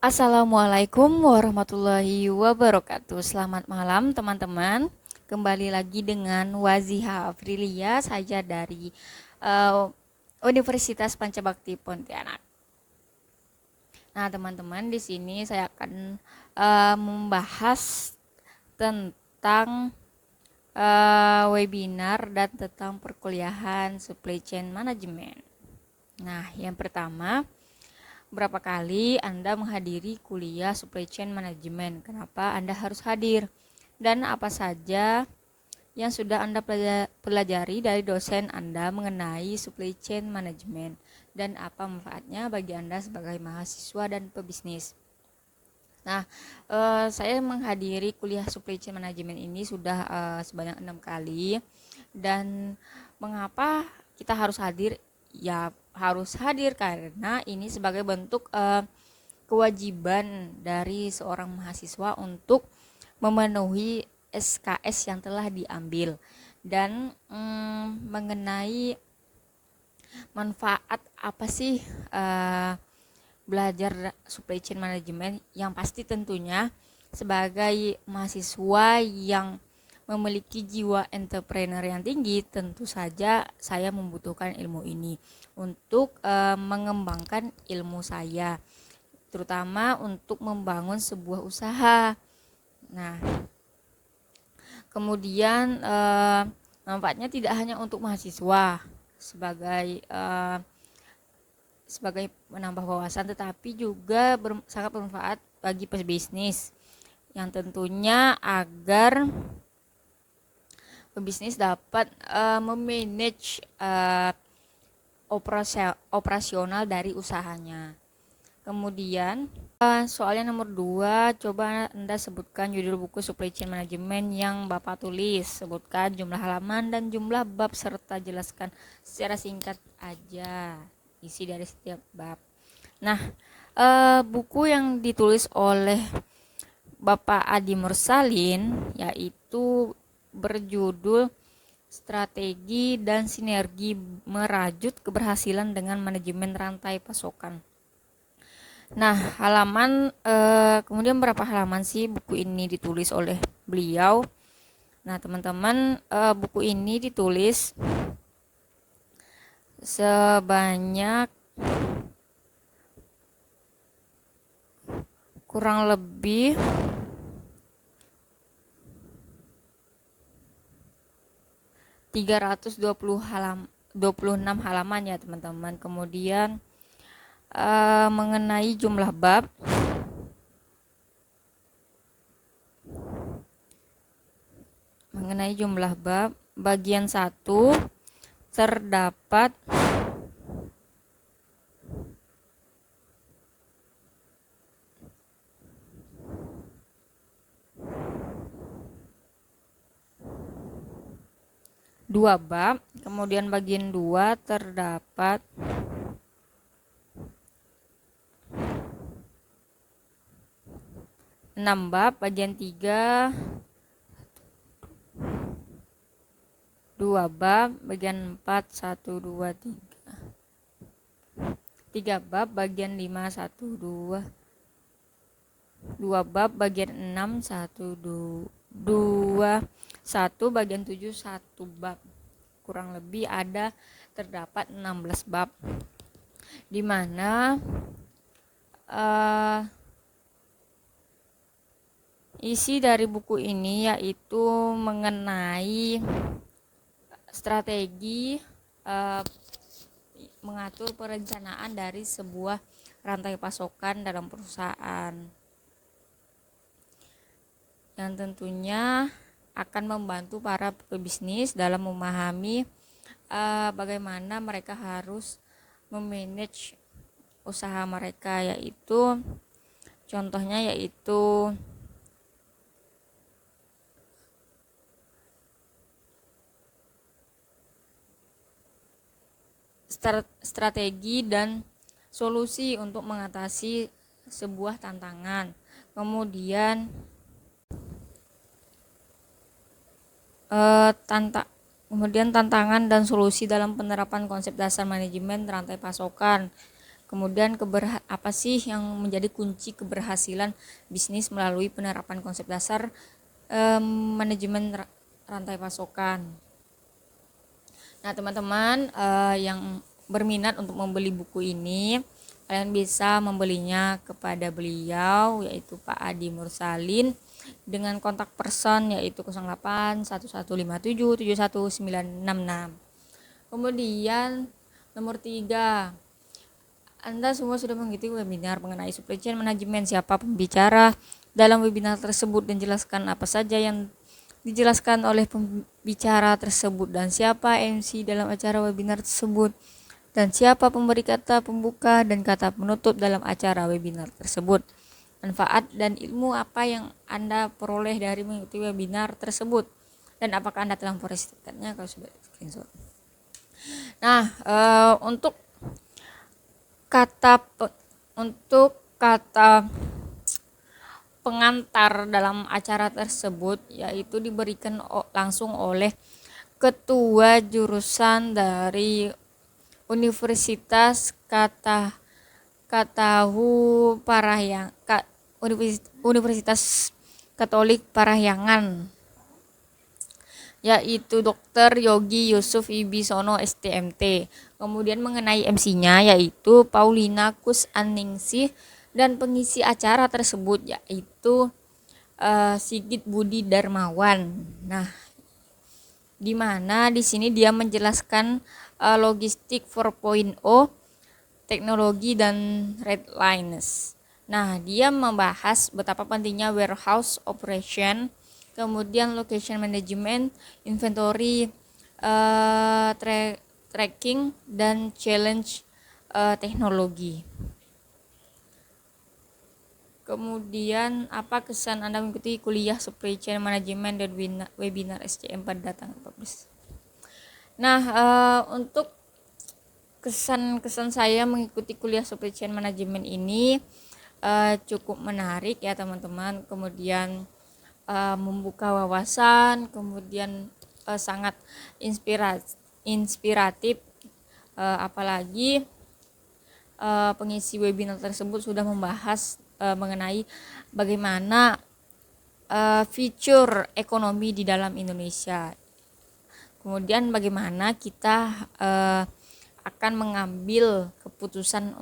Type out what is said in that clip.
Assalamualaikum warahmatullahi wabarakatuh. Selamat malam teman-teman. Kembali lagi dengan Waziha Afrilia, saya dari uh, Universitas Pancabakti Pontianak. Nah, teman-teman, di sini saya akan membahas tentang webinar dan tentang perkuliahan supply chain management. Nah, yang pertama, berapa kali Anda menghadiri kuliah supply chain management? Kenapa Anda harus hadir? Dan apa saja yang sudah Anda pelajari dari dosen Anda mengenai supply chain management? Dan apa manfaatnya bagi Anda sebagai mahasiswa dan pebisnis? Nah, saya menghadiri kuliah supply chain management ini sudah sebanyak 6 kali. Dan mengapa kita harus hadir? Ya, harus hadir karena ini sebagai bentuk kewajiban dari seorang mahasiswa untuk memenuhi SKS yang telah diambil. Dan mengenai manfaat apa sih belajar supply chain management, yang pasti tentunya sebagai mahasiswa yang memiliki jiwa entrepreneur yang tinggi, tentu saja saya membutuhkan ilmu ini untuk mengembangkan ilmu saya, terutama untuk membangun sebuah usaha. Nah, kemudian manfaatnya tidak hanya untuk mahasiswa sebagai menambah wawasan, tetapi juga sangat bermanfaat bagi pebisnis yang tentunya agar pebisnis dapat memanage operasional dari usahanya. Kemudian soalnya nomor 2, coba Anda sebutkan judul buku supply chain management yang Bapak tulis. Sebutkan jumlah halaman dan jumlah bab serta jelaskan secara singkat aja isi dari setiap bab. Nah, buku yang ditulis oleh Bapak Adi Mursalin yaitu berjudul Strategi dan Sinergi Merajut Keberhasilan dengan Manajemen Rantai Pasokan. Nah, kemudian berapa halaman sih buku ini ditulis oleh beliau? Nah, teman-teman, buku ini ditulis sebanyak kurang lebih 326 halaman ya, teman-teman. Kemudian mengenai jumlah bab, bagian 1 terdapat 2 bab, kemudian bagian 2 terdapat 6 bab, bagian 3 2 bab, bagian 4 1 2 3 bab, bagian 5 1 2 bab, bagian 6 1 2 1, bagian 7 1 bab. Kurang lebih terdapat 16 bab, di mana isi dari buku ini yaitu mengenai strategi mengatur perencanaan dari sebuah rantai pasokan dalam perusahaan, yang tentunya akan membantu para pebisnis dalam memahami bagaimana mereka harus memanage usaha mereka, yaitu contohnya yaitu strategi dan solusi untuk mengatasi sebuah tantangan. Kemudian tantangan dan solusi dalam penerapan konsep dasar manajemen rantai pasokan. Kemudian apa sih yang menjadi kunci keberhasilan bisnis melalui penerapan konsep dasar manajemen rantai pasokan. Nah, teman-teman yang berminat untuk membeli buku ini, kalian bisa membelinya kepada beliau, yaitu Pak Adi Mursalin, dengan kontak person yaitu 08 1157 71966. Kemudian nomor 3, Anda semua sudah mengikuti webinar mengenai supply chain management. Siapa pembicara dalam webinar tersebut dan jelaskan apa saja yang dijelaskan oleh pembicara tersebut, dan siapa MC dalam acara webinar tersebut, dan siapa pemberi kata pembuka dan kata penutup dalam acara webinar tersebut. Manfaat dan ilmu apa yang Anda peroleh dari mengikuti webinar tersebut, dan apakah Anda telah memproseskannya kalau sudah screenshot. Nah, untuk kata pengantar dalam acara tersebut yaitu diberikan langsung oleh ketua jurusan dari Universitas Universitas Katolik Parahyangan, yaitu Dr. Yogi Yusuf Ibisono STMT. Kemudian mengenai MC-nya yaitu Paulina Kusaningsih, dan pengisi acara tersebut yaitu Sigit Budi Darmawan. Nah, di mana di sini dia menjelaskan logistik 4.0, teknologi dan redlines. Nah, dia membahas betapa pentingnya warehouse operation, kemudian location management, inventory tracking, dan challenge teknologi. Kemudian apa kesan Anda mengikuti kuliah supply chain management dan webinar SCM pada tanggal 14? Nah, untuk kesan saya mengikuti kuliah supply chain management ini cukup menarik ya teman-teman. Kemudian membuka wawasan, kemudian sangat inspiratif, apalagi pengisi webinar tersebut sudah membahas mengenai bagaimana fitur ekonomi di dalam Indonesia, kemudian bagaimana kita akan mengambil keputusan